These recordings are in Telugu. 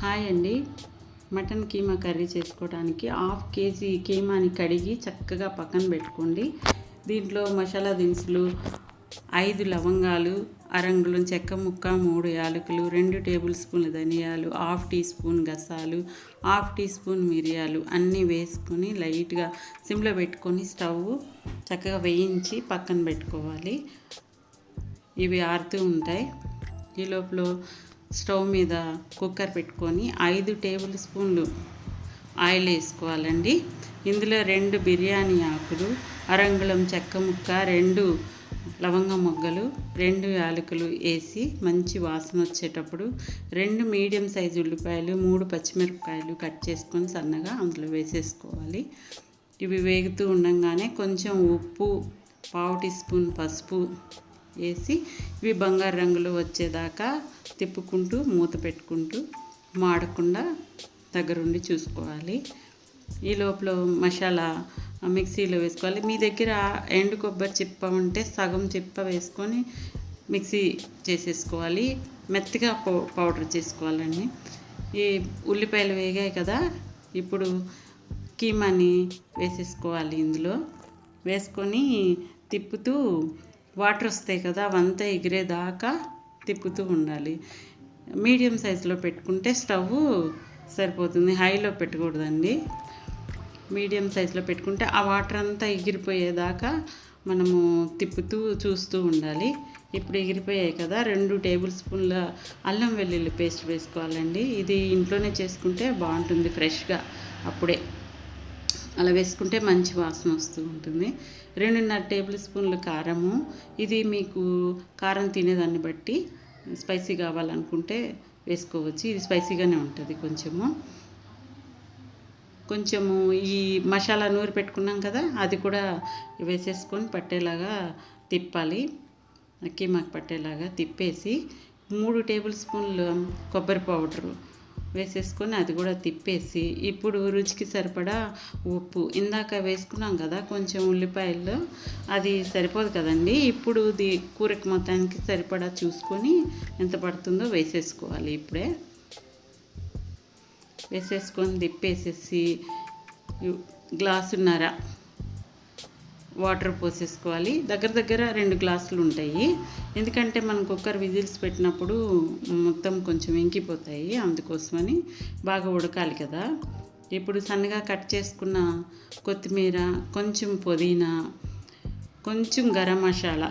హాయ్ అండి. మటన్ కీమా కర్రీ చేసుకోవడానికి హాఫ్ కేజీ కీమాని కడిగి చక్కగా పక్కన పెట్టుకోండి. దీంట్లో మసాలా దినుసులు 5 లవంగాలు, అరంగుళం చెక్క ముక్క, 3 యాలకులు, 2 టేబుల్ స్పూన్ల ధనియాలు, హాఫ్ టీ స్పూన్ గసాలు, హాఫ్ టీ స్పూన్ మిరియాలు అన్నీ వేసుకొని లైట్గా సిమ్లో పెట్టుకొని స్టవ్ చక్కగా వేయించి పక్కన పెట్టుకోవాలి. ఇవి ఆరుతూ ఉంటాయి. ఈ లోపల స్టవ్ మీద కుక్కర్ పెట్టుకొని 5 టేబుల్ స్పూన్లు ఆయిల్ వేసుకోవాలండి. ఇందులో 2 బిర్యానీ ఆకులు, అరంగుళం చెక్క ముక్క, 2 లవంగ మొగ్గలు, 2 యాలకులు వేసి మంచి వాసన వచ్చేటప్పుడు 2 మీడియం సైజు ఉల్లిపాయలు, 3 పచ్చిమిరపకాయలు కట్ చేసుకొని సన్నగా అందులో వేసేసుకోవాలి. ఇవి వేగుతూ ఉండగానే కొంచెం ఉప్పు, పావు టీ స్పూన్ పసుపు వేసి ఇవి బంగారు రంగులో వచ్చేదాకా తిప్పుకుంటూ మూత పెట్టుకుంటూ మాడకుండా దగ్గరుండి చూసుకోవాలి. ఈ లోపల మసాలా మిక్సీలో వేసుకోవాలి. మీ దగ్గర ఎండు కొబ్బరి చిప్ప ఉంటే సగం చిప్ప వేసుకొని మిక్సీ చేసేసుకోవాలి. మెత్తగా పౌడర్ చేసుకోవాలండి. ఈ ఉల్లిపాయలు వేగాయి కదా, ఇప్పుడు కీమాని వేసేసుకోవాలి. ఇందులో వేసుకొని తిప్పుతూ వాటర్ వస్తాయి కదా, అవంతా ఎగిరేదాకా తిప్పుతూ ఉండాలి. మీడియం సైజులో పెట్టుకుంటే స్టవ్ సరిపోతుంది, హైలో పెట్టకూడదండి. మీడియం సైజులో పెట్టుకుంటే ఆ వాటర్ అంతా ఎగిరిపోయేదాకా మనము తిప్పుతూ చూస్తూ ఉండాలి. ఇప్పుడు ఎగిరిపోయాయి కదా, 2 టేబుల్ స్పూన్ల అల్లం వెల్లుల్లి పేస్ట్ వేసుకోవాలండి. ఇది ఇంట్లోనే చేసుకుంటే బాగుంటుంది, ఫ్రెష్గా అప్పుడే అలా వేసుకుంటే మంచి వాసన వస్తూ ఉంటుంది. 2.5 టేబుల్ స్పూన్లు కారము. ఇది మీకు కారం తినేదాన్ని బట్టి స్పైసీ కావాలనుకుంటే వేసుకోవచ్చు. ఇది స్పైసీగానే ఉంటుంది. కొంచెము ఈ మసాలా నూరి పెట్టుకున్నాం కదా, అది కూడా వేసేసుకొని పట్టేలాగా తిప్పాలి. కీమాకు పట్టేలాగా తిప్పేసి 3 టేబుల్ స్పూన్లు కొబ్బరి పౌడరు వేసేసుకొని అది కూడా తిప్పేసి ఇప్పుడు రుచికి సరిపడా ఉప్పు, ఇందాక వేసుకున్నాం కదా కొంచెం ఉల్లిపాయల్లో, అది సరిపోదు కదండి. ఇప్పుడు కూరకి మొత్తానికి సరిపడా చూసుకొని ఎంత పడుతుందో వేసేసుకోవాలి. ఇప్పుడే వేసేసుకొని తిప్పేసేసి గ్లాసున్నర వాటర్ పోసేసుకోవాలి. దగ్గర 2 గ్లాసులు ఉంటాయి. ఎందుకంటే మనం కుక్కర్ విజిల్స్ పెట్టినప్పుడు మొత్తం కొంచెం ఇంకిపోతాయి, అందుకోసమని బాగా ఉడకాలి కదా. ఇప్పుడు సన్నగా కట్ చేసుకున్న కొత్తిమీర, కొంచెం పుదీనా, కొంచెం గరం మసాలా,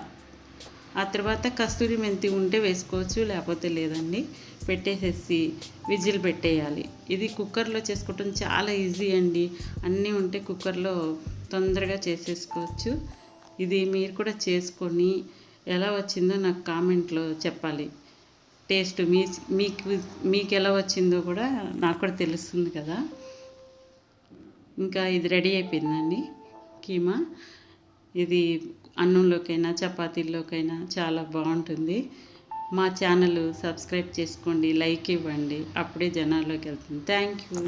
ఆ తర్వాత కస్తూరి మెంతి ఉంటే వేసుకోవచ్చు, లేకపోతే లేదండి. పెట్టేసేసి విజిల్ పెట్టేయాలి. ఇది కుక్కర్లో చేసుకోవటం చాలా ఈజీ అండి. అన్నీ ఉంటే కుక్కర్లో తొందరగా చేసేసుకోవచ్చు. ఇది మీరు కూడా చేసుకొని ఎలా వచ్చిందో నాకు కామెంట్లో చెప్పాలి. టేస్ట్ మీకు ఎలా వచ్చిందో కూడా నాకు కూడా తెలుస్తుంది కదా. ఇంకా ఇది రెడీ అయిపోయిందండి కీమా. ఇది అన్నంలోకైనా చపాతీల్లోకైనా చాలా బాగుంటుంది. మా ఛానల్ సబ్స్క్రైబ్ చేసుకోండి, లైక్ ఇవ్వండి, అప్పుడే జనాల్లోకి వెళ్తుంది. Thank you.